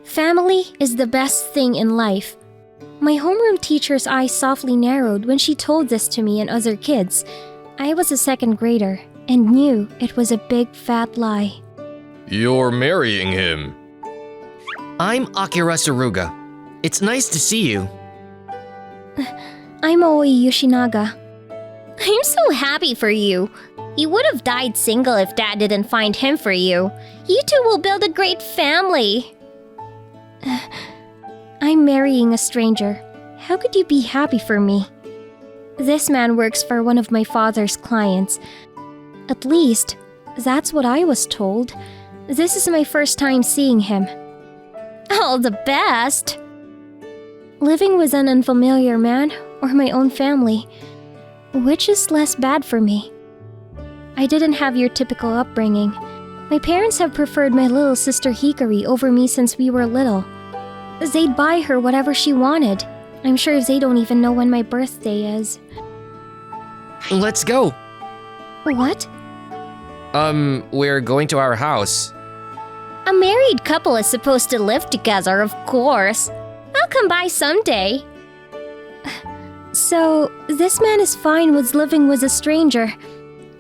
Family is the best thing in life. My homeroom teacher's eyes softly narrowed when she told this to me and other kids. I was a second grader and knew it was a big fat lie. You're marrying him. I'm Akira Saruga. It's nice to see you. I'm Aoi Yoshinaga. I'm so happy for you. You would have died single if Dad didn't find him for you. You two will build a great family. I'm marrying a stranger. How could you be happy for me? This man works for one of my father's clients. At least, that's what I was told. This is my first time seeing him. All the best. Living with an unfamiliar man or my own family, which is less bad for me? I didn't have your typical upbringing. My parents have preferred my little sister Hikari over me since we were little. They'd buy her whatever she wanted. I'm sure they don't even know when my birthday is. Let's go. What? We're going to our house. A married couple is supposed to live together, of course. I'll come by someday. So, this man is fine with living with a stranger.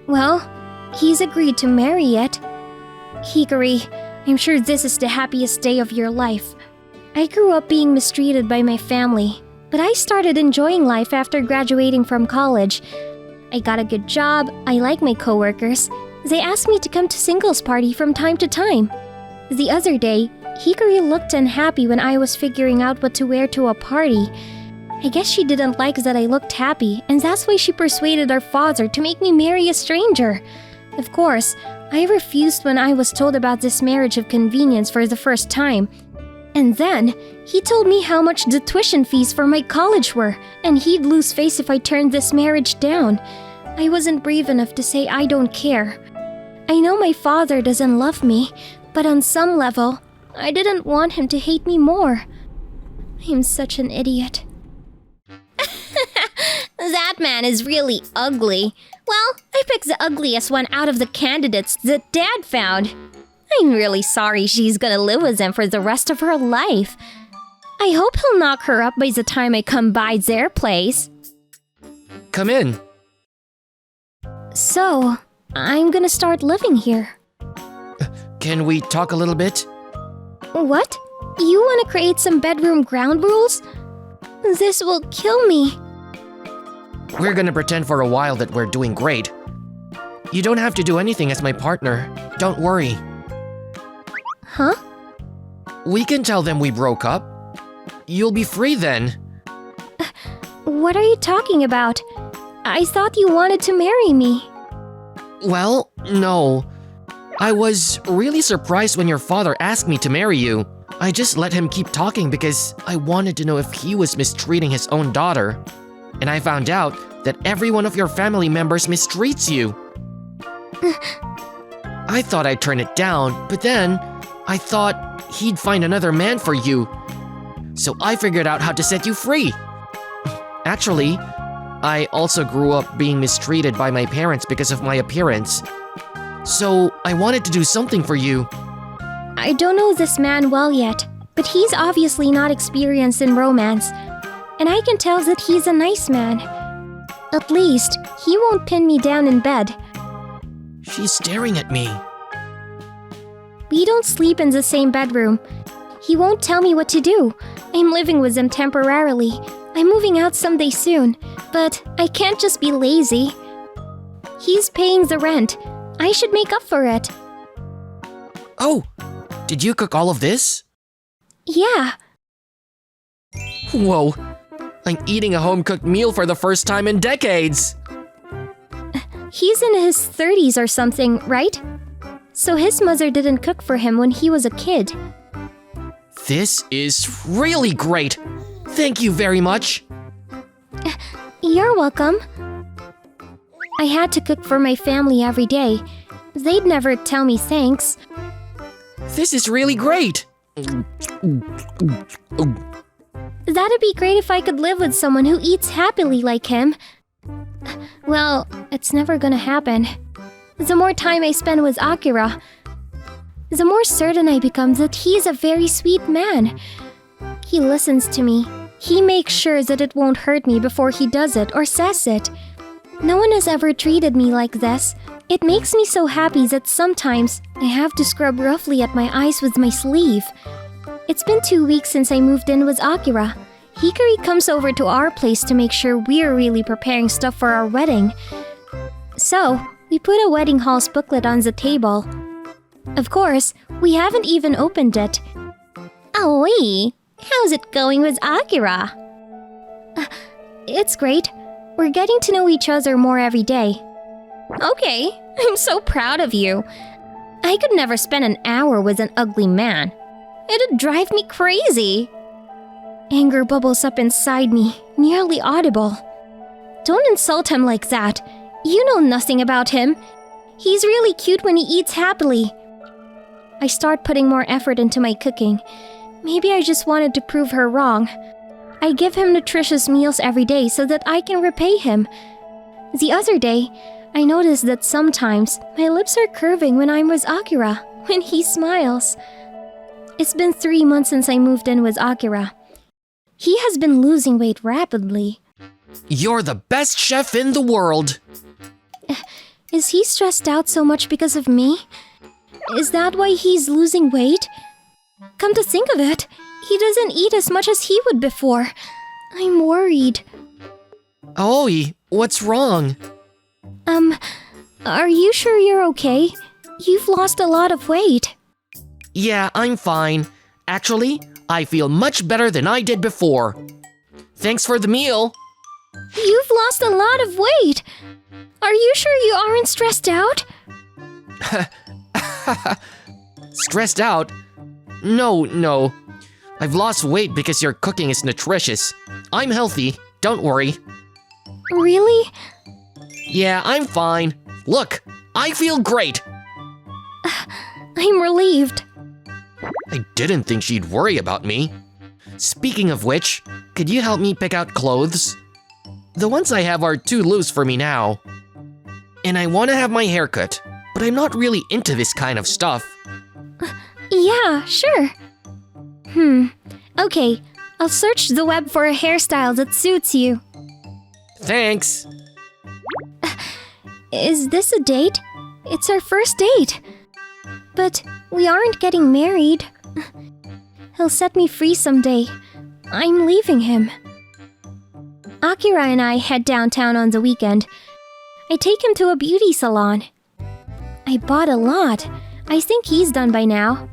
Well, he's agreed to marry it. Hikari, I'm sure this is the happiest day of your life. I grew up being mistreated by my family, but I started enjoying life after graduating from college. I got a good job, I like my coworkers. They asked me to come to singles party from time to time. The other day, Hikari looked unhappy when I was figuring out what to wear to a party. I guess she didn't like that I looked happy, and that's why she persuaded our father to make me marry a stranger. Of course, I refused when I was told about this marriage of convenience for the first time. And then, he told me how much the tuition fees for my college were, and he'd lose face if I turned this marriage down. I wasn't brave enough to say I don't care. I know my father doesn't love me, but on some level, I didn't want him to hate me more. I'm such an idiot. That man is really ugly. Well, I picked the ugliest one out of the candidates that Dad found. I'm really sorry she's gonna live with him for the rest of her life. I hope he'll knock her up by the time I come by their place. Come in. So, I'm gonna start living here. Can we talk a little bit? What? You want to create some bedroom ground rules? This will kill me. We're gonna pretend for a while that we're doing great. You don't have to do anything as my partner. Don't worry. Huh? We can tell them we broke up. You'll be free then. What are you talking about? I thought you wanted to marry me. Well, no. I was really surprised when your father asked me to marry you. I just let him keep talking because I wanted to know if he was mistreating his own daughter. And I found out that every one of your family members mistreats you. I thought I'd turn it down, but then I thought he'd find another man for you. So I figured out how to set you free. Actually, I also grew up being mistreated by my parents because of my appearance. So I wanted to do something for you. I don't know this man well yet, but he's obviously not experienced in romance. And I can tell that he's a nice man. At least, he won't pin me down in bed. She's staring at me. We don't sleep in the same bedroom. He won't tell me what to do. I'm living with him temporarily. I'm moving out someday soon, but I can't just be lazy. He's paying the rent. I should make up for it. Oh, did you cook all of this? Yeah. Whoa, I'm eating a home-cooked meal for the first time in decades. He's in his 30s or something, right? So his mother didn't cook for him when he was a kid. This is really great. Thank you very much. You're welcome. I had to cook for my family every day. They'd never tell me thanks. This is really great. That'd be great if I could live with someone who eats happily like him. Well, it's never gonna happen. The more time I spend with Akira, the more certain I become that he is a very sweet man. He listens to me. He makes sure that it won't hurt me before he does it or says it. No one has ever treated me like this. It makes me so happy that sometimes I have to scrub roughly at my eyes with my sleeve. It's been 2 weeks since I moved in with Akira. Hikari comes over to our place to make sure we're really preparing stuff for our wedding. So, we put a wedding hall's booklet on the table. Of course, we haven't even opened it. Aoi, how's it going with Akira? It's great. We're getting to know each other more every day. Okay, I'm so proud of you. I could never spend an hour with an ugly man. It'd drive me crazy. Anger bubbles up inside me, nearly audible. Don't insult him like that. You know nothing about him. He's really cute when he eats happily. I start putting more effort into my cooking. Maybe I just wanted to prove her wrong. I give him nutritious meals every day so that I can repay him. The other day, I noticed that sometimes my lips are curving when I'm with Akira, when he smiles. It's been 3 months since I moved in with Akira. He has been losing weight rapidly. You're the best chef in the world. Is he stressed out so much because of me? Is that why he's losing weight? Come to think of it, he doesn't eat as much as he would before. I'm worried. Aoi, what's wrong? Are you sure you're okay? You've lost a lot of weight. Yeah, I'm fine. Actually, I feel much better than I did before. Thanks for the meal. You've lost a lot of weight. Are you sure you aren't stressed out? Stressed out? No. I've lost weight because your cooking is nutritious. I'm healthy, don't worry. Really? Yeah, I'm fine. Look, I feel great. I'm relieved. I didn't think she'd worry about me. Speaking of which, could you help me pick out clothes? The ones I have are too loose for me now. And I want to have my hair cut, but I'm not really into this kind of stuff. Yeah, sure. Okay, I'll search the web for a hairstyle that suits you. Thanks. Is this a date? It's our first date. But we aren't getting married. He'll set me free someday. I'm leaving him. Akira and I head downtown on the weekend. I take him to a beauty salon. I bought a lot. I think he's done by now.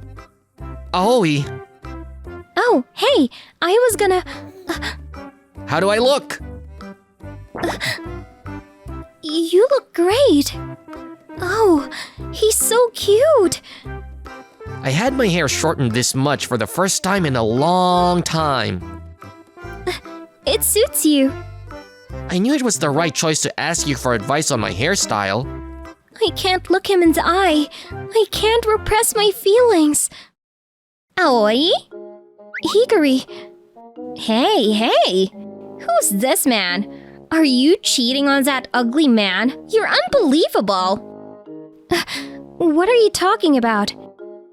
Aoi, Oh, hey, I was gonna... how do I look? You look great. Oh, he's so cute. I had my hair shortened this much for the first time in a long time. It suits you. I knew it was the right choice to ask you for advice on my hairstyle. I can't look him in the eye. I can't repress my feelings. Aoi? Hikari, Hey, who's this man? Are you cheating on that ugly man? You're unbelievable. what are you talking about?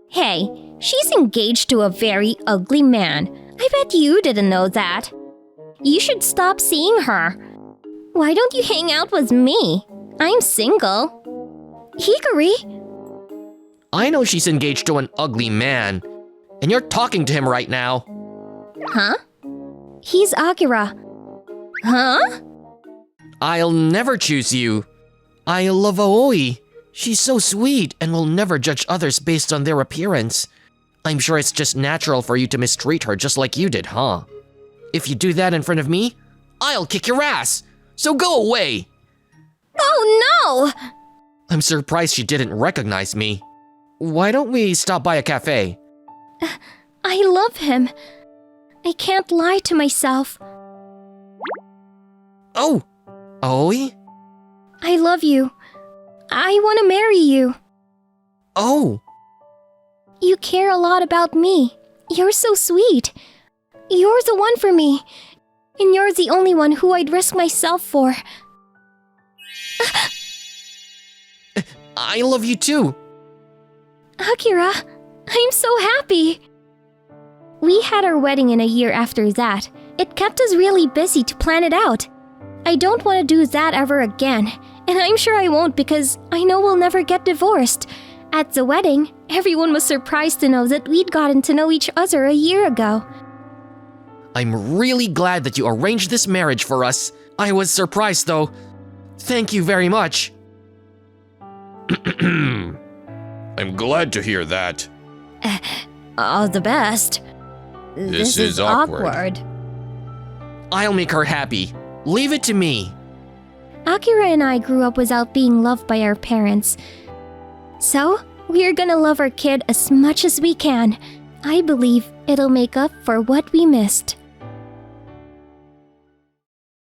Hey, she's engaged to a very ugly man. I bet you didn't know that. You should stop seeing her. Why don't you hang out with me? I'm single. Hikari? I know she's engaged to an ugly man, and you're talking to him right now. Huh? He's Akira. Huh? I'll never choose you. I love Aoi. She's so sweet and will never judge others based on their appearance. I'm sure it's just natural for you to mistreat her just like you did, huh? If you do that in front of me, I'll kick your ass. So go away. Oh no! I'm surprised she didn't recognize me. Why don't we stop by a cafe? I love him. I can't lie to myself. Oh, Aoi? I love you. I want to marry you. Oh, You care a lot about me. You're so sweet. You're the one for me. And you're the only one who I'd risk myself for. I love you too. Akira, I'm so happy! We had our wedding in a year after that. It kept us really busy to plan it out. I don't want to do that ever again, and I'm sure I won't because I know we'll never get divorced. At the wedding, everyone was surprised to know that we'd gotten to know each other a year ago. I'm really glad that you arranged this marriage for us. I was surprised though. Thank you very much. I'm glad to hear that. All the best. This is awkward. I'll make her happy. Leave it to me. Akira and I grew up without being loved by our parents. So, we're gonna love our kid as much as we can. I believe it'll make up for what we missed.